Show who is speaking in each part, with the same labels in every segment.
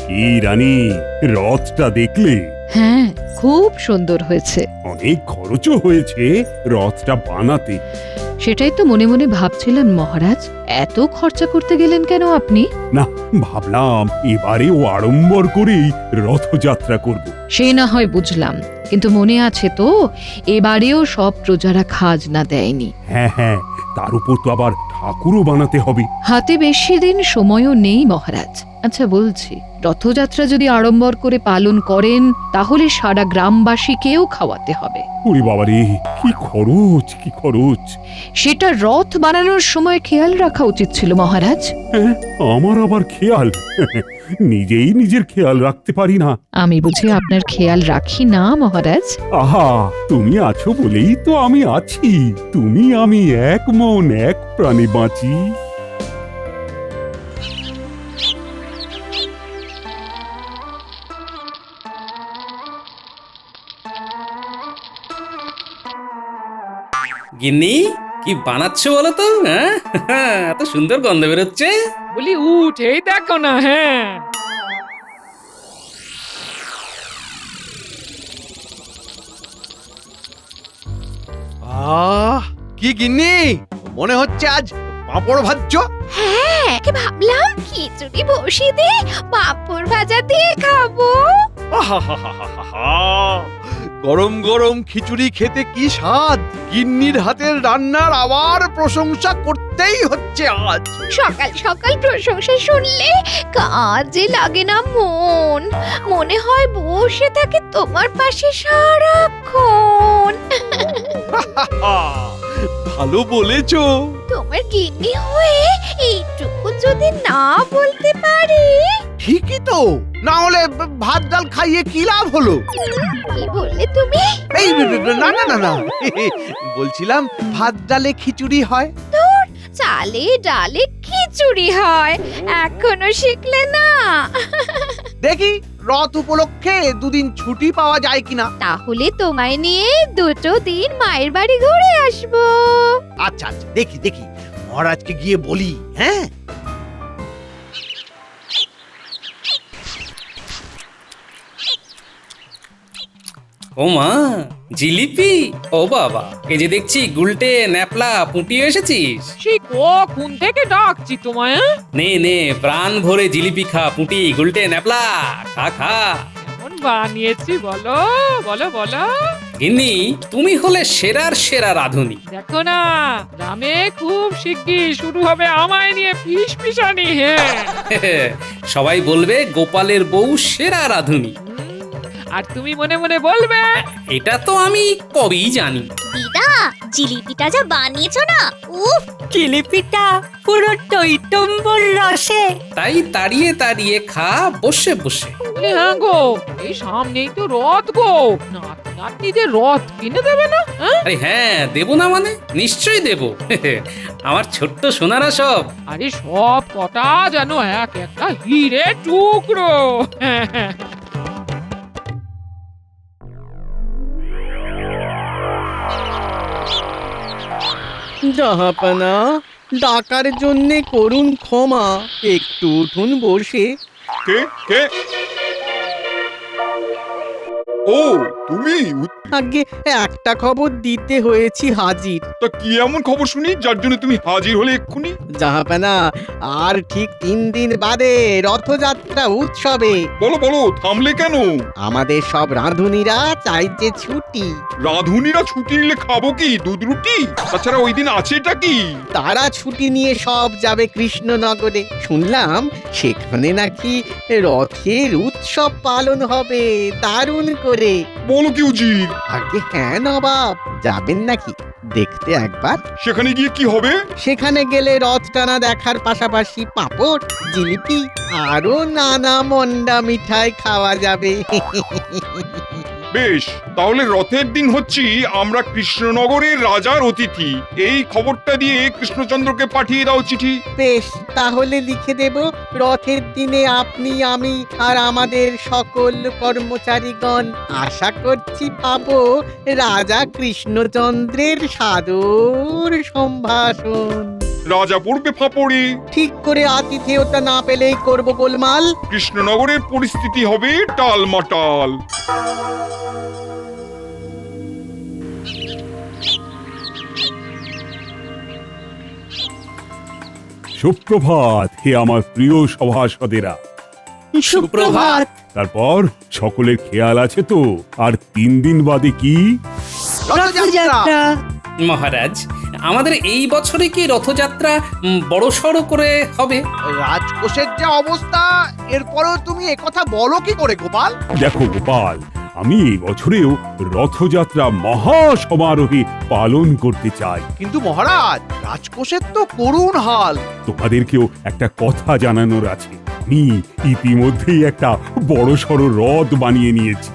Speaker 1: কি রানী, রথটা দেখলে?
Speaker 2: হ্যাঁ, খুব সুন্দর হয়েছে।
Speaker 1: অনেক খরচও হয়েছে রথটা বানাতে।
Speaker 2: সেটাই তো মনে মনে ভাবছিলেন মহারাজ, এত খরচা করতে গেলেন কেন আপনি?
Speaker 1: না, ভাবলাম এবারেও আড়ম্বর করেই রথযাত্রা করব।
Speaker 2: সে না হয় বুঝলাম, কিন্তু মনে আছে তো এবারেও সব প্রজারা খাজনা দেয়নি।
Speaker 1: হ্যাঁ হ্যাঁ, তার উপর তো আবার ঠাকুরও বানাতে হবে।
Speaker 2: হাতে বেশি দিন সময়ও নেই মহারাজ। আচ্ছা বলছি, রথযাত্রা যদি আড়ম্বর করে পালন করেন তাহলে সারা গ্রামবাসীকেও খাওয়াতে হবে।
Speaker 1: ওরে বাবারে, কি খরচ, কি খরচ!
Speaker 2: সেটা রথ বানানোর সময় খেয়াল রাখা উচিত ছিল মহারাজ।
Speaker 1: হ্যাঁ, আমার আবার খেয়াল? নিজেই নিজের খেয়াল রাখতে পারি না।
Speaker 2: আমি বুঝি আপনার খেয়াল রাখি না মহারাজ?
Speaker 1: আহা, তুমি আছো বলেই তো আমি আছি। তুমি আমি এক মন এক প্রাণে বাঁচি।
Speaker 3: গিন্নি, কি বানাচ্ছো বলো তো? হ্যাঁ, এত সুন্দর গন্ধ বেরোচ্ছে।
Speaker 4: বলি উঠেই দেখো না। হ্যাঁ,
Speaker 5: কি গিন্নি, মনে হচ্ছে আজ পাঁপড় ভাজছো?
Speaker 6: হ্যাঁ, ভাবলাম খিচুড়ি বসিয়ে দিয়ে পাঁপড় ভাজা দিয়ে খাবো।
Speaker 5: আহাহাহাহাহা! গরম গরম খিচুড়ি খেতে কি স্বাদ! গিন্নির হাতের রান্নার আবার প্রশংসা করতেই হচ্ছে আজ।
Speaker 6: সকাল সকাল প্রশংসা শুনলে কাজে লাগে না মন, মনে হয় বসে থাকে তোমার পাশে সারাক্ষণ।
Speaker 5: ভালো বলেছো।
Speaker 6: তোমার গিন্নি হয়ে এইটুকু যদি না বলতে পারি।
Speaker 5: ঠিকই তো, না হলে ভাত ডাল খাইয়ে কি লাভ হলো?
Speaker 6: কি বললে তুমি?
Speaker 5: এই না না না না, বলছিলাম ভাত ডালে খিচুড়ি হয়।
Speaker 6: চালে ডালে খিচুড়ি হয়, এখনো শিখলে না?
Speaker 5: দেখি রথ উপলক্ষে দুদিন ছুটি পাওয়া যায় কিনা।
Speaker 6: তাহলে তোমায় নিয়ে 2 দিন মায়ের বাড়ি ঘুরে আসবো।
Speaker 5: আচ্ছা আচ্ছা, দেখি দেখি মহারাজকে গিয়ে বলি। হ্যাঁ,
Speaker 3: ও মা, জিলিপি! ও বাবা, এই যে দেখছি গুলটে ন্যাপলা পুঁটি এসেছিস।
Speaker 4: সেই কখন থেকে ডাকছি তোমায়।
Speaker 3: নে নে, প্রাণ ভরে জিলিপি খা, পুঁটি গুলটে ন্যাপলা খা খা।
Speaker 4: কেমন বানিয়েছি বলো বলো বলো।
Speaker 3: গিন্নি, তুমি হলে সেরার সেরা রাঁধুনি।
Speaker 4: দেখো না, গ্রামে খুব শিগগির শুরু হবে আমায় নিয়ে ফিসফিসানি। হ্যাঁ,
Speaker 3: সবাই বলবে গোপালের বউ সেরা রাঁধুনি।
Speaker 4: আর তুমি মনে মনে বলবে
Speaker 3: এটা তো আমি কবেই জানি।
Speaker 6: দিদা, জিলিপিটা যা বানিয়েছো না, উফ!
Speaker 7: জিলিপিটা পুরো টইটম্বর রসে।
Speaker 3: তাই তাড়িয়ে তাড়িয়ে খা বসে বসে।
Speaker 4: বলি হ্যাঁ গো, এই সামনেই তো রথ গো, নাতি নাতনিদের রথ কিনে দেবে না? হ্যাঁ,
Speaker 3: আরে হ্যাঁ, দেবো না মানে? নিশ্চয়ই দেবো। আমার ছোট্ট সোনারা সব।
Speaker 4: আরে সব কটা যেন এক একটা হিরে টুকরো।
Speaker 8: জাহাপানা, ডাকার জন্যে করুন ক্ষমা, একটু উঠুন বসে।
Speaker 9: কে কে? ও, তুমি?
Speaker 8: আগে একটা খবর দিতে হয়েছি হাজির।
Speaker 9: তা কি এমন খবর শুনি যার জন্য তুমি হাজির হলে এক্ষুনি?
Speaker 8: জাহাপানা, আর ঠিক 3 দিন বাদে রথযাত্রা উৎসবে
Speaker 9: বলো বলো, থামলে কেন?
Speaker 8: আমাদের সব রাঁধুনিরা চাইছে ছুটি।
Speaker 9: রাঁধুনিরা ছুটি নিলে খাবো কি, দুধ রুটি? তাছাড়া ওই দিন আছেটা কি?
Speaker 8: তারা ছুটি নিয়ে সব যাবে কৃষ্ণনগরে। শুনলাম সেখানে নাকি রথের উৎসব পালন হবে দারুণ করে।
Speaker 9: বলো কি উজির?
Speaker 8: আগে হ্যাঁ নবাব, যাবেন নাকি দেখতে একবার?
Speaker 9: সেখানে গিয়ে কি হবে?
Speaker 8: সেখানে গেলে রথ টানা দেখার পাশাপাশি পাঁপড়, জিলিপি আরো নানা মন্ডা মিঠাই খাওয়া যাবে।
Speaker 9: বেশ, তাহলে রথের দিন হচ্ছি আমরা কৃষ্ণনগরের রাজার অতিথি। এই খবরটা দিয়ে কৃষ্ণচন্দ্রকে পাঠিয়ে দাও চিঠি।
Speaker 8: বেশ, তাহলে লিখে দেব, রথের দিনে আপনি, আমি আর আমাদের সকল কর্মচারীগণ আশা করছি পাবো রাজা কৃষ্ণচন্দ্রের সাদর সম্ভাষণ।
Speaker 9: রাজা পড়বে ফাপড়ে।
Speaker 8: ঠিক করে আতিথেয়তা না পেলেই করব গোলমাল।
Speaker 9: কৃষ্ণনগরের পরিস্থিতি হবে টালমাটাল।
Speaker 1: সুপ্রভাত হে আমার প্রিয় সভাসদেরা।
Speaker 7: সুপ্রভাত।
Speaker 1: তারপর সকলের খেয়াল আছে তো? আর 3 দিন বাদে কি?
Speaker 7: রথযাত্রা।
Speaker 3: মহারাজ, আমাদের এই বছরে কি রথযাত্রা বড়সড় করে হবে?
Speaker 5: রাজকোষের যা অবস্থা, এরপরেও তুমি একথা বলো কি করে গোপাল?
Speaker 1: দেখো গোপাল, আমি এই বছরেও রথযাত্রা মহা সমারোহে পালন করতে চাই।
Speaker 5: কিন্তু মহারাজ, রাজকোষের তো করুণ হাল।
Speaker 1: তোমাদেরকেও একটা কথা জানানোর আছে। আমি ইতিমধ্যেই একটা বড়সড় রথ বানিয়ে নিয়েছি।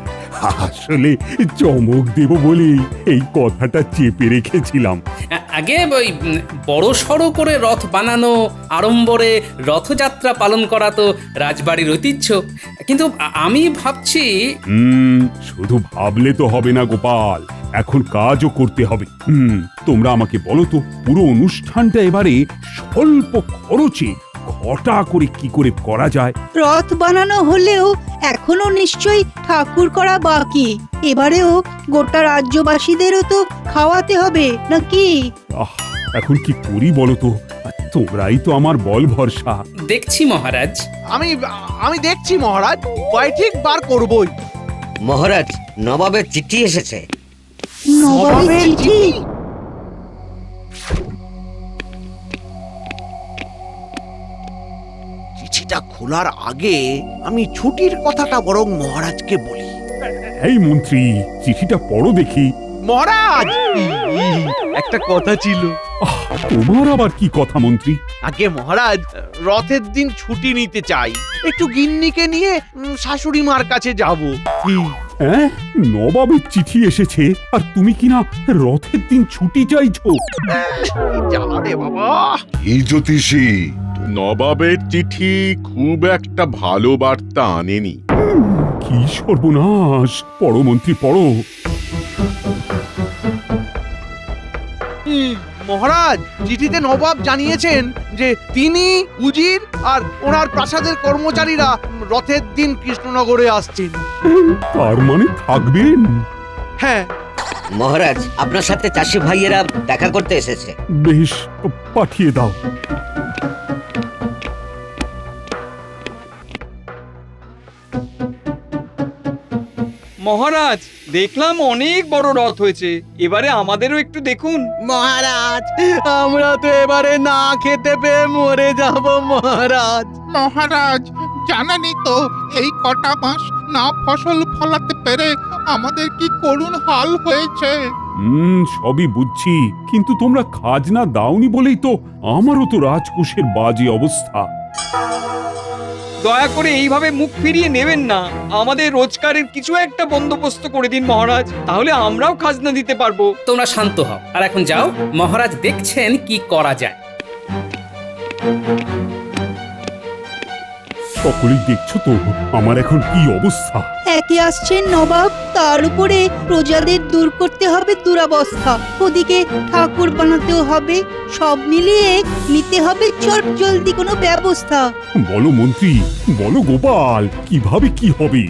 Speaker 1: আসলে চমক দেব বলেই এই কথাটা চেপে রেখেছিলাম।
Speaker 3: আগে ওই বড়সড় করে রথ বানানো, আড়ম্বরে রথযাত্রা পালন করা তো রাজবাড়ির ঐতিহ্য। কিন্তু আমি ভাবছি
Speaker 1: শুধু ভাবলে তো হবে না গোপাল, এখন কাজও করতে হবে। তোমরা আমাকে বলো তো, পুরো অনুষ্ঠানটা এবারে স্বল্প খরচে ঘটা করে কি করে করা যায়?
Speaker 7: রথ বানানো হলেও এখনো নিশ্চয়ই ঠাকুর করা বাকি। এবারেও গোটা রাজ্যবাসীদেরও তো খাওয়াতে হবে নাকি?
Speaker 1: এখন কি করি বলো তো? তোমরাই তো আমার বল ভরসা।
Speaker 3: দেখছি মহারাজ।
Speaker 5: আমি দেখছি মহারাজ, উপায় ঠিক বার করবই।
Speaker 10: মহারাজ, নবাবের চিঠি এসেছে।
Speaker 7: নবাবের চিঠি?
Speaker 5: চিঠিটা খোলার আগে আমি ছুটির কথাটা বরং মহারাজকে বলি।
Speaker 1: এই মন্ত্রী, চিঠিটা পড়ো দেখি।
Speaker 5: মহারাজ, একটা কথা ছিল।
Speaker 1: তোমার আবার কি কথা মন্ত্রী?
Speaker 5: আগে মহারাজ, রথের দিন ছুটি নিতে চাই। একটু গিন্নিকে নিয়ে শাশুড়ি মার কাছে যাব।
Speaker 1: হ্যাঁ, নবাবের চিঠি এসেছে আর তুমি কিনা রথের দিন ছুটি চাইছো?
Speaker 5: জ্বালা রে বাবা।
Speaker 11: এই জ্যোতিষী, নবাবের চিঠি খুব একটা ভালো বার্তা আনেনি।
Speaker 1: কি সর্বনাশ! পড়ো মন্ত্রী, পড়ো।
Speaker 5: মহারাজ, চিঠিতে নবাব জানিয়েছেন যে তিনি, উজির আর ওনার প্রাসাদের কর্মচারীরা রথের দিন কৃষ্ণনগরে আসছেন।
Speaker 1: তার মানে থাকবেন?
Speaker 5: হ্যাঁ।
Speaker 10: মহারাজ, আপনার সাথে চাষি ভাইয়েরা দেখা করতে এসেছে।
Speaker 1: বেশ, পাঠিয়ে দাও।
Speaker 4: মহারাজ, দেখলাম অনেক বড় রথ হয়েছে, এবারে আমাদেরও একটু দেখুন।
Speaker 8: মহারাজ, আমরা তো এবারে না খেতে পেয়ে মরে যাব মহারাজ।
Speaker 12: মহারাজ, জানেনই তো এই কটা মাস না ফসল ফলাতে পেরে আমাদের কি করুণ হাল হয়েছে।
Speaker 1: সবই বুঝছি, কিন্তু তোমরা খাজনা দাওনি বলেই তো আমারও তো রাজকোষের বাজে অবস্থা।
Speaker 4: দয়া করে এইভাবে মুখ ফিরিয়ে নেবেন না, আমাদের রোজগারের কিছু একটা বন্দোবস্ত করে দিন মহারাজ, তাহলে আমরাও খাজনা দিতে পারবো।
Speaker 3: তোমরা শান্ত হও আর এখন যাও, মহারাজ দেখছেন কি করা যায়।
Speaker 1: সকলেই দেখছো তো আমার এখন কি অবস্থা।
Speaker 7: একে আসছেন নবাব, তার উপরে প্রজাদের দূর করতে হবে দুরবস্থা, ওদিকে ঠাকুর বানাতেও হবে, সব মিলিয়ে নিতে হবে চট জলদি কোনো ব্যবস্থা।
Speaker 1: বলো মন্ত্রী, বলো গোপাল, কিভাবে কি হবে?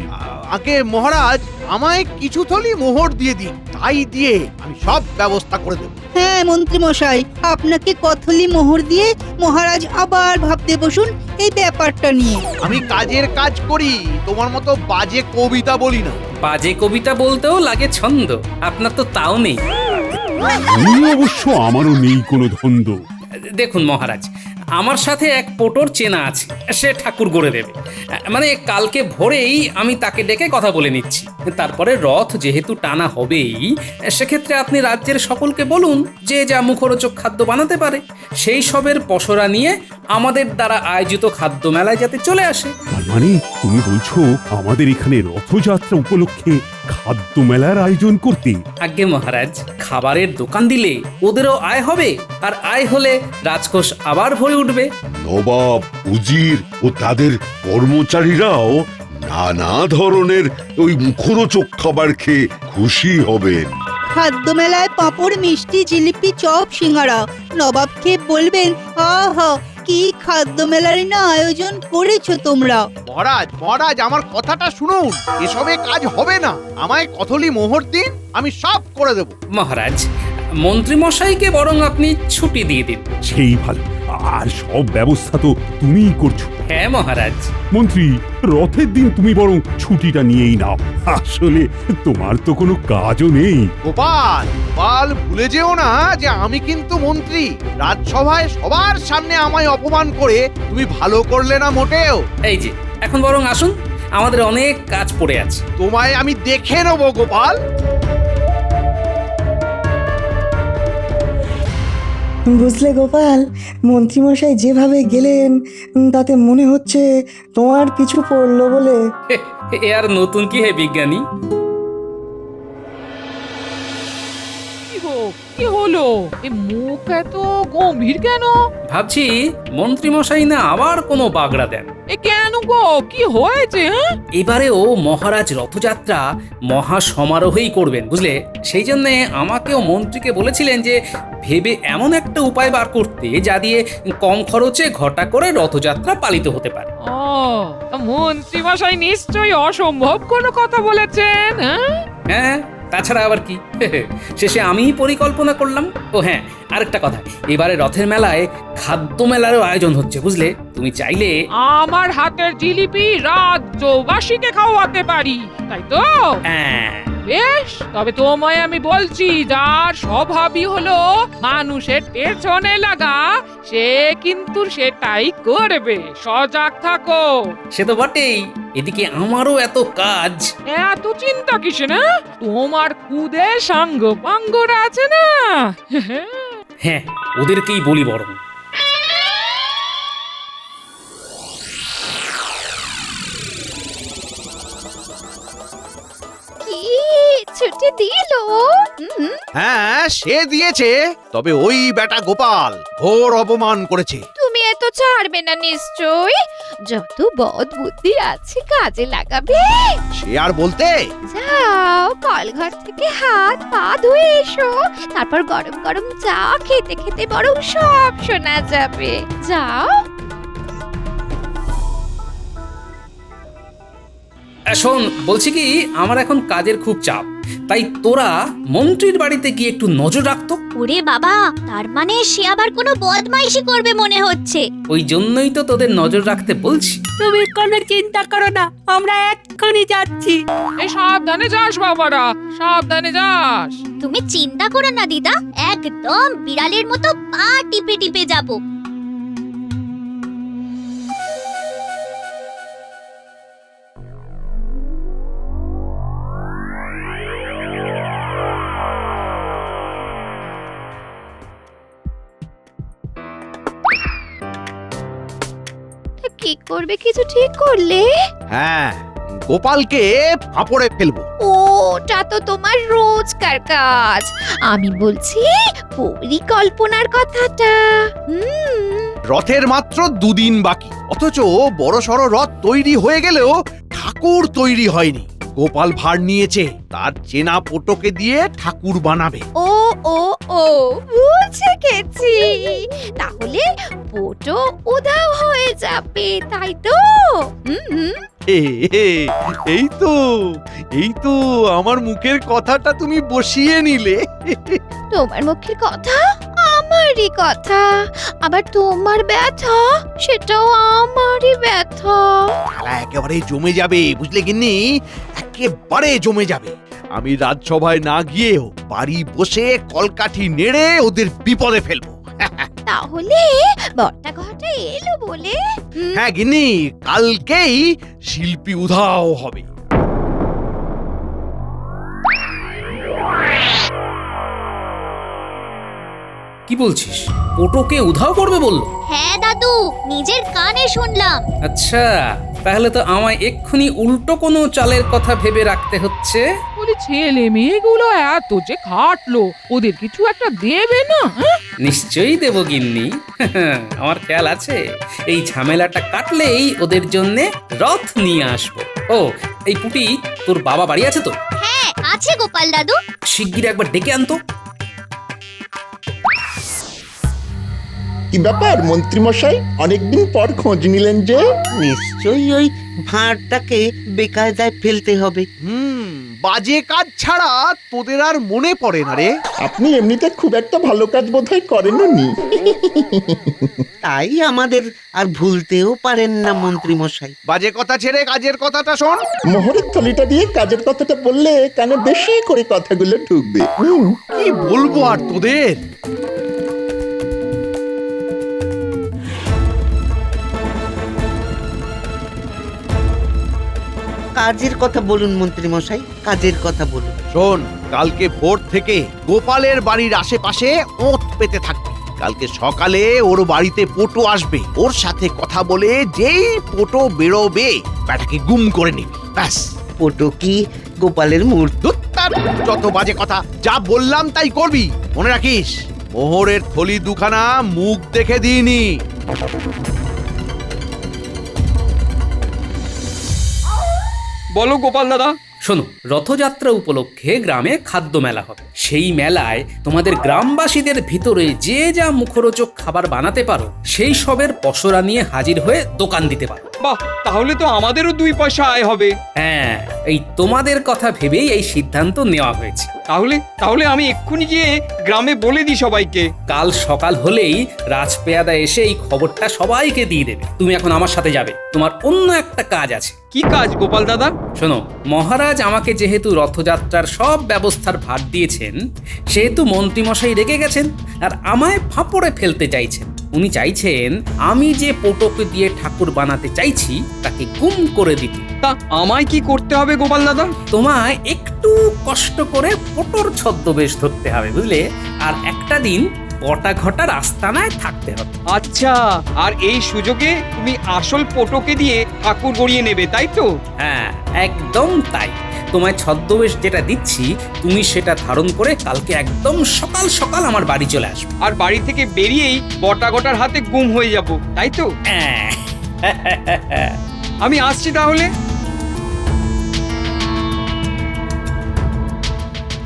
Speaker 5: আগে মহারাজ, আমায় কিছু থলি মোহর দিয়ে দিন, তাই দিয়ে আমি সব ব্যবস্থা করে দেব।
Speaker 7: হ্যাঁ মন্ত্রী মশাই, আপনাকে কথলি মোহর দিয়ে মহারাজ আবার ভাবতে বসুন এই ব্যাপারটা নিয়ে।
Speaker 5: আমি কাজের কাজ করি, তোমার মতো বাজে কবিতা বলি না।
Speaker 3: বাজে কবিতা বলতেও লাগে ছন্দ, আপনার তো তাও নেই।
Speaker 1: অবশ্য আমারও নেই কোনো ধন্দ।
Speaker 3: দেখুন মহারাজ, আমার সাথে এক পোটর চেনা আছে, সে ঠাকুর গড়ে দেবে। মানে কালকে ভোরেই আমি তাকে ডেকে কথা বলে নিচ্ছি। তারপরে রথ যেহেতু টানা হবেই, সেক্ষেত্রে আপনি রাজ্যের সকলকে বলুন যে যা মুখরোচক খাদ্য বানাতে পারে সেই সবের পসরা নিয়ে আমাদের দ্বারা আয়োজিত খাদ্য মেলায় যাতে চলে আসে।
Speaker 1: তার মানে তুমি বলছো আমাদের এখানে রথযাত্রা উপলক্ষে খাদ্য মেলার আয়োজন করতে?
Speaker 3: আজ্ঞে মহারাজ, খাবারের দোকান দিলে ওদেরও আয় হবে, আর আয় হলে রাজকোষ আবার ভরে উঠবে।
Speaker 11: নবাব, উজির ও তাদের কর্মচারীরাও নানা ধরনের ওই মুখরোচক খাবার খেয়ে খুশি হবেন।
Speaker 7: খাদ্য মেলায় পাঁপড়, মিষ্টি, জিলিপি, চপ, সিঙ্গারা। নবাবকে বলবেন, আহা কি খাদ্য মেলার না আয়োজন করেছো তোমরা।
Speaker 5: মহারাজ মহারাজ আমার কথাটা শুনুন, এসবে কাজ হবে না। আমায় কথলি মোহর দিন, আমি সব করে দেব।
Speaker 3: মহারাজ, মন্ত্রী মশাইকে বরং আপনি ছুটি দিয়ে দিন।
Speaker 1: সেই ভালো, আর সব ব্যবস্থা তো তুমিই করছো।
Speaker 3: হ্যাঁ মহারাজ।
Speaker 1: মন্ত্রী, রথের দিন তুমি বরং ছুটিটা নিয়েই নাও। আসলে তোমার তো কোনো কাজও নেই।
Speaker 5: গোপাল গোপাল, ভুলে যেও না যে আমি কিন্তু মন্ত্রী। রাজসভায় সবার সামনে আমায় অপমান করে তুমি ভালো করলে না মোটেও।
Speaker 3: এই যে এখন বরং আসুন, আমাদের অনেক কাজ পড়ে আছে।
Speaker 5: তোমায় আমি দেখে নেবো গোপাল।
Speaker 13: বুঝলে গোপাল, মন্ত্রীমশাই যেভাবে গেলেন তাতে মনে হচ্ছে তোমার কিছু পড়লো বলে।
Speaker 3: এ আর নতুন কি হে বিজ্ঞানী?
Speaker 4: কি হলো? এ মুখ এত গম্ভীর কেন?
Speaker 3: ভাবছি মন্ত্রী মশাই না আবার কোনো বাগড়া দেন।
Speaker 4: এ কেন গো, কি হয়েছে?
Speaker 3: এবারেও মহারাজ রথযাত্রা মহা সমারোহেই করবেন, বুঝলে? সেই জন্যে আমাকেও মন্ত্রীকে বলেছিলেন যে ভেবে এমন একটা উপায় বার করতে যা দিয়ে কম খরচে ঘটা করে রথযাত্রা পালিত হতে পারে।
Speaker 4: ও, মন্ত্রী মশাই নিশ্চয়ই অসম্ভব কোনো কথা বলেছেন।
Speaker 3: হ্যাঁ, তাছাড়া আবার কি? শেষে আমিই পরিকল্পনা করলাম। ও হ্যাঁ, আরেকটা কথা, এবারে রথের মেলায় খাদ্য মেলারও আয়োজন হচ্ছে, বুঝলে? তুমি চাইলে
Speaker 4: আমার হাতের জিলিপি রাজ্যবাসীকে খাওয়াতে পারি, তাই তো?
Speaker 3: হ্যাঁ।
Speaker 4: বেশ, তবে তোমায় আমি বলছি, যার স্বভাবই হলো মানুষের পেছনে লাগা, সে কিন্তু সেটাই করবে। সজাগ থাকো।
Speaker 3: সে তো বটেই, এদিকে আমারও এত কাজ।
Speaker 4: এত চিন্তা কিসে না? তোমার খুদে সাঙ্গ পাঙ্গরা আছে না?
Speaker 3: হ্যাঁ, ওদেরকেই বলি বরং।
Speaker 6: কি ছুটি দিল?
Speaker 5: হ্যাঁ সে দিয়েছে, তবে ওই বেটা গোপাল ঘোর অপমান করেছে।
Speaker 6: তুমি এত ছাড়বে না নিশ্চয়? যত বদ বুদ্ধি আছে কাজে লাগাবে।
Speaker 5: সে আর বলতে।
Speaker 6: যাও, কলঘর থেকে হাত পা ধুয়ে এসো, তারপর গরম গরম চা খেতে খেতে বরং সব শোনা যাবে। যাও।
Speaker 3: শোন, বলছি কি, আমার এখন কাজের খুব চাপ, তাই তোরা মন্ত্রীর বাড়িতে গিয়ে একটু নজর রাখতো।
Speaker 6: ওরে বাবা, তার মানে সে আবার কোনো বদমাইশি করবে মনে হচ্ছে।
Speaker 3: ওই জন্যই তো তোদের নজর রাখতে বলছি।
Speaker 14: তুমি কোনো চিন্তা করো না, আমরা এক্ষুনি যাচ্ছি।
Speaker 4: এই সাবধানে যাস বাবারা, সাবধানে যাস।
Speaker 6: তুমি চিন্তা করো না দিদা, একদম বিড়ালের মতো পা টিপে টিপে যাবো। কি করবে, কিছু ঠিক করলে?
Speaker 5: হ্যাঁ, গোপালকে ফাঁপড়ে ফেলবো।
Speaker 6: ওটা তো তোমার রোজকার কাজ। আমি বলছি পরিকল্পনার কথাটা।
Speaker 5: রথের মাত্র 2 দিন বাকি, অথচ বড় সড় রথ তৈরি হয়ে গেলেও ঠাকুর তৈরি হয়নি। গোপাল ভার নিয়েছে, তার চেনা পটোকে দিয়ে ঠাকুর বানাবে।
Speaker 6: ও ও ও, বুঝে গেছি। তাহলে পটো উধাও হয়ে যাবে, তাই তো?
Speaker 5: এই তো আমার মুখের কথাটা তুমি বসিয়ে নিলে।
Speaker 6: তোমার মুখের কথা আমারই কথা, আবার তোমার ব্যথা সেটাও আমারই ব্যথা।
Speaker 5: খেলা একেবারে জমে যাবে, বুঝলে গিন্নি? একেবারে জমে যাবে। আমি রাজসভায় না গিয়েও বাড়ি বসে কলকাঠি নেড়ে ওদের বিপদে ফেলবো।
Speaker 6: তাহলে বর্তা ঘটা এলো বলে?
Speaker 5: হ্যাঁ গিন্নি, কালকেই শিল্পী উধাও হবে।
Speaker 3: কি বলছিস? পটোকে উধাও করবে বললো?
Speaker 6: হ্যাঁ দাদু, নিজের কানে শুনলাম।
Speaker 3: আচ্ছা, তাহলে তো আমায় এক্ষুনি উল্টো কোনো চালের কথা ভেবে রাখতে হচ্ছে।
Speaker 4: বলি, ছেলে মেয়েগুলো এত যে খাটলো, ওদের কিছু একটা দেবে না?
Speaker 3: নিশ্চয়ই দেব গিন্নি, আমার খেয়াল আছে। এই ঝামেলাটা কাটলেই ওদের জন্য রথ নিয়ে আসবো। ও, এই পুটি, তোর বাবা বাড়ি আছে তো?
Speaker 6: হ্যাঁ আছে গোপাল। গোপাল দাদু?
Speaker 3: শিগগির একবার ডেকে আনতো।
Speaker 15: কি ব্যাপার মন্ত্রীমশাই, অনেকদিন পর খোঁজ নিলেন যে?
Speaker 8: নিশ্চয়ই ওই ভাঁড়টাকে বেকায়দায় ফেলতে হবে।
Speaker 5: বাজে কাজ ছাড়া তোদের আর মনে পড়ে না রে।
Speaker 15: আপনি এমনিতে খুব একটা ভালো কাজ বোধহয় করেননি।
Speaker 8: তাই আমাদের আর ভুলতেও পারেন না মন্ত্রী মশাই।
Speaker 5: বাজে কথা ছেড়ে কাজের কথাটা শোন।
Speaker 15: মোহরের থলিটা দিয়ে কাজের কথাটা বললে কানে বেশি করে কথাগুলো ঢুকবে।
Speaker 5: কি বলবো আর তোদের।
Speaker 8: কাজের কথা বলুন মন্ত্রী মশাই, কাজের কথা বলুন।
Speaker 5: শোন, কালকে ভোর থেকে গোপালের বাড়ির আশেপাশে ওঁত পেতে থাকবি। কালকে সকালে ওর বাড়িতে পোটো আসবে, ওর সাথে কথা বলে যেই পোটো বেরোবে ব্যাটাকে গুম করে নিবি, ব্যাস।
Speaker 8: পোটো কি গোপালের মূর্তি?
Speaker 5: যত বাজে কথা, যা বললাম তাই করবি। মনে রাখিস, মোহরের থলি দুখানা মুখ দেখে দিইনি।
Speaker 3: বলো গোপাল দাদা। শোনো, রথযাত্রা উপলক্ষে গ্রামে খাদ্য মেলা হবে। সেই মেলায় তোমাদের গ্রামবাসীদের ভিতরে যে যা মুখরোচক খাবার বানাতে পারো সেই সবের পসরা নিয়ে হাজির হয়ে দোকান দিতে পারো।
Speaker 16: বাহ, তাহলে তো আমাদেরও 2 পয়সা আয় হবে।
Speaker 3: হ্যাঁ, এই তোমাদের কথা ভেবেই এই সিদ্ধান্ত নেওয়া হয়েছে।
Speaker 16: তাহলে আমি এক্ষুনি গিয়ে গ্রামে বলে দিই সবাইকে।
Speaker 3: কাল সকাল হলেই রাজপেয়াদা এসে এই খবরটা সবাইকে দিয়ে দেবে। তুমি এখন আমার সাথে যাবে, তোমার অন্য একটা কাজ আছে।
Speaker 16: কি কাজ গোপাল দাদা?
Speaker 3: শোনো, মহারাজ আমাকে যেহেতু রথযাত্রার সব ব্যবস্থার ভার দিয়েছেন, সেহেতু মন্ত্রীমশাই রেগে গেছেন আর আমায় ফাঁপড়ে ফেলতে চাইছেন। উনি চাইছেন আমি যে পোটোকে দিয়ে ঠাকুর বানাতে চাইছি তাকে গুম করে দিতে।
Speaker 16: তা আমায় কি করতে হবে গোপাল দাদা?
Speaker 3: তোমায় একটু কষ্ট করে পোটোর ছদ্মবেশ ধরতে হবে, বুঝলে? আর একটা দিন বটা ঘটার আস্তানায় থাকতে হবে।
Speaker 16: আচ্ছা, আর এই সুযোগে তুমি আসল পোটোকে দিয়ে ঠাকুর গড়িয়ে নেবে, তাই তো?
Speaker 3: হ্যাঁ, একদম তাই। তোমায় ছদ্মবেশ যেটা দিচ্ছি তুমি সেটা ধারণ করে কালকে একদম সকাল সকাল আমার বাড়ি চলে আসবে।
Speaker 16: আর বাড়ি থেকে বেরিয়েই বটা ঘটার হাতে গুম হয়ে যাব, তাই তো? আমি আসছি তাহলে।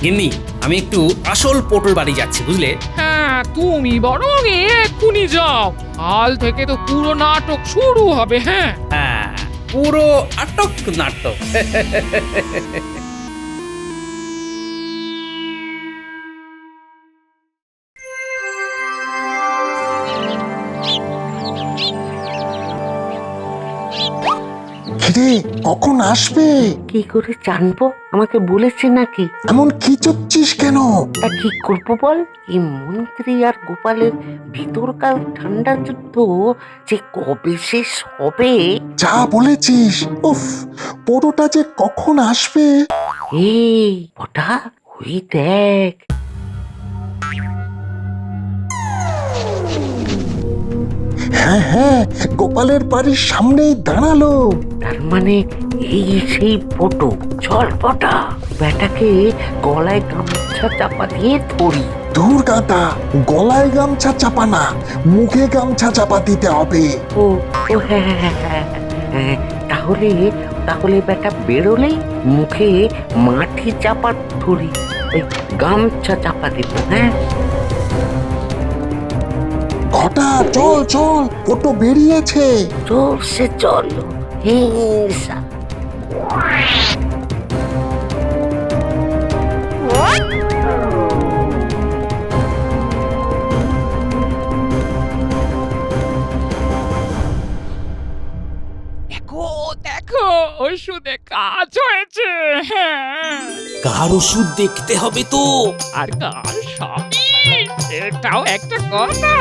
Speaker 3: গিন্নি, আমি একটু আসল পোটোর বাড়ি যাচ্ছি, বুঝলে?
Speaker 4: হ্যাঁ, তুমি বরং এক্ষুনি যাও। কাল থেকে তো পুরো নাটক শুরু হবে। হ্যাঁ
Speaker 3: হ্যাঁ, পুরো আটক নাটক।
Speaker 15: কিরে, কখন আসবে?
Speaker 8: কি করে জানবো? আমাকে বলেছে নাকি?
Speaker 15: এমন খিচুচ্ছিস কেন?
Speaker 8: তা কি করবো বল? এই মন্ত্রী আর গোপালের ভিতরকার ঠান্ডা যুদ্ধ যে কবে শেষ হবে।
Speaker 15: যা বলেছিস। উফ, পোড়োটা যে কখন আসবে।
Speaker 8: এই ওটা, ওই দেখ।
Speaker 15: হ্যাঁ হ্যাঁ, গোপালের বাড়ির সামনেই দাঁড়ালো।
Speaker 8: তার মানে এই সেই ফটো। চল পটা, বেটাকে গলায় গামছা চাপা দিয়ে ধরি।
Speaker 15: দূর গাদা, গলায় গামছা চাপা না, মুখে গামছা চাপা দিতে হবে।
Speaker 8: ও ও হ্যাঁ হ্যাঁ হ্যাঁ হ্যাঁ, তাহলে বেটা বেরোলেই মুখে মাটি চাপা ধরি, ওই গামছা চাপা দিব। হ্যাঁ
Speaker 15: ঘটা, চল চল, ফটো বেরিয়েছে।
Speaker 8: চল সে চলো। হিংসা।
Speaker 4: দেখো, ওষুধে কাজ হয়েছে। হ্যাঁ,
Speaker 3: কার ওষুধ দেখতে হবে তো।
Speaker 4: আর কাল সবই, এটাও একটা কথা।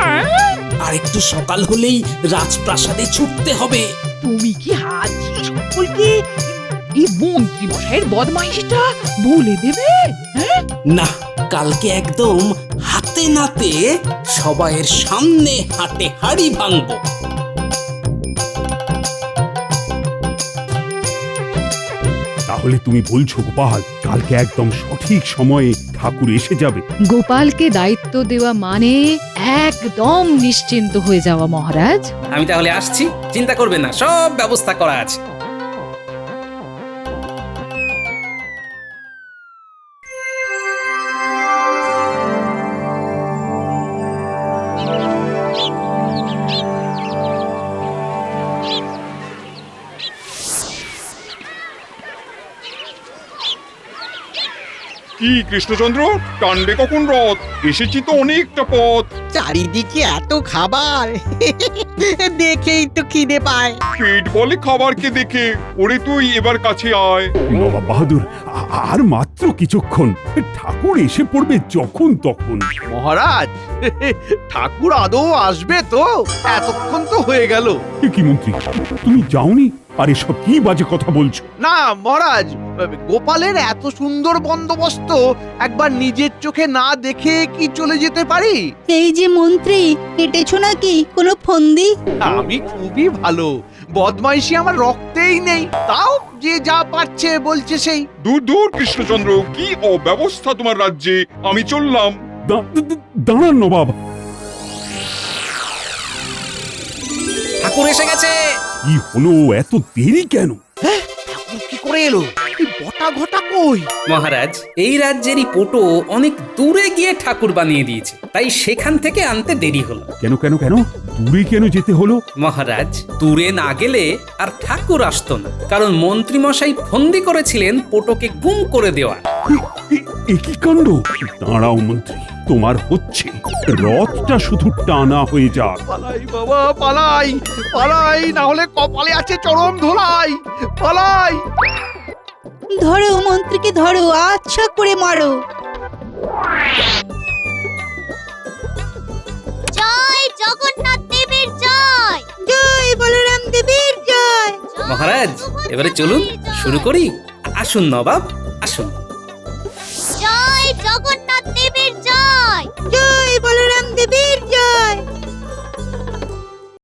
Speaker 3: আর একটু সকাল হলেই রাজপ্রাসাদে ছুটতে হবে।
Speaker 4: তুমি কি আজই সকলকে এই মন্ত্রী মশাইয়ের বদমাইশিটা বলে দেবে? হ্যাঁ,
Speaker 3: না, কালকে একদম হাতে নাতে সবাইয়ের সামনে হাটে হাড়ি ভাঙবো।
Speaker 1: তাহলে তুমি বলছো গোপাল, কালকে একদম সঠিক সময়ে ঠাকুর এসে যাবে?
Speaker 2: গোপালকে দায়িত্ব দেওয়া মানে একদম নিশ্চিন্ত হয়ে যাওয়া মহারাজ।
Speaker 3: আমি তাহলে আসছি, চিন্তা করবেন না, সব ব্যবস্থা করা আছে।
Speaker 9: কি কৃষ্ণচন্দ্র, টানবে কখন রথ? এসেছি তো অনেকটা পথ।
Speaker 17: চারিদিকে এত খাবার দেখেই তো খিদে পায়।
Speaker 9: পেট বলে খাবারকে দেখে। ওরে তুই এবার কাছে আয়।
Speaker 1: নবাব বাহাদুর, আর মাত্র কিছুক্ষণ, ঠাকুর এসে পড়বে যখন তখন।
Speaker 5: মহারাজ, ঠাকুর আদৌ আসবে তো? এতক্ষণ তো হয়ে গেল।
Speaker 1: এ কি মন্ত্রী, তুমি যাওনি? আর এসব কি বাজে কথা বলছো?
Speaker 5: না মহারাজ, গোপালের এত সুন্দর বন্দোবস্ত একবার নিজের চোখে না দেখে কি চলে যেতে পারি?
Speaker 7: এই যে মন্ত্রী, কেটেছো নাকি কোনো ফন্দি?
Speaker 5: আমি খুবই ভালো, বদমাইশি আমার রক্তেই নেই। তাও যে যা পারছে বলছে সেই।
Speaker 9: দূর দূর কৃষ্ণচন্দ্র, কি অব্যবস্থা তোমার রাজ্যে। আমি চললাম।
Speaker 1: দাঁড়ান নবাব।
Speaker 3: ঠাকুর এসে গেছে।
Speaker 1: কি হলো, এত দেরি কেন?
Speaker 5: ঠাকুর কি করে এলো? বটা ঘটা কই?
Speaker 3: মহারাজ, এই রাজ্যেরই পোটো অনেক দূরে গিয়ে ঠাকুর বানিয়ে দিয়েছে, তাই সেখান থেকে আনতে দেরি হলো।
Speaker 1: কেন কেন কেন দূরে কেন যেতে হলো?
Speaker 3: মহারাজ, দূরে না গেলে আর ঠাকুর আসতো না, কারণ মন্ত্রী মশাই ফন্দি করেছিলেন পোটোকে গুম করে দেওয়া।
Speaker 1: এ কি কাণ্ড! দাঁড়াও মন্ত্রী, তোমার হচ্ছে। রথটা শুধু টানা হয়ে যাক।
Speaker 5: পালাই বাবা, পালাই পালাই, না হলে কপালে আছে চরম ধোলাই। পালাই।
Speaker 7: ধরো মন্ত্রীকে, ধরো, আচ্ছা করে মারো।
Speaker 6: জয় জগন্নাথ দেবের জয়।
Speaker 7: জয় বলরাম দেবের জয়।
Speaker 3: মহারাজ, এবারে চলুন শুরু করি। আসুন নবাব, আসুন।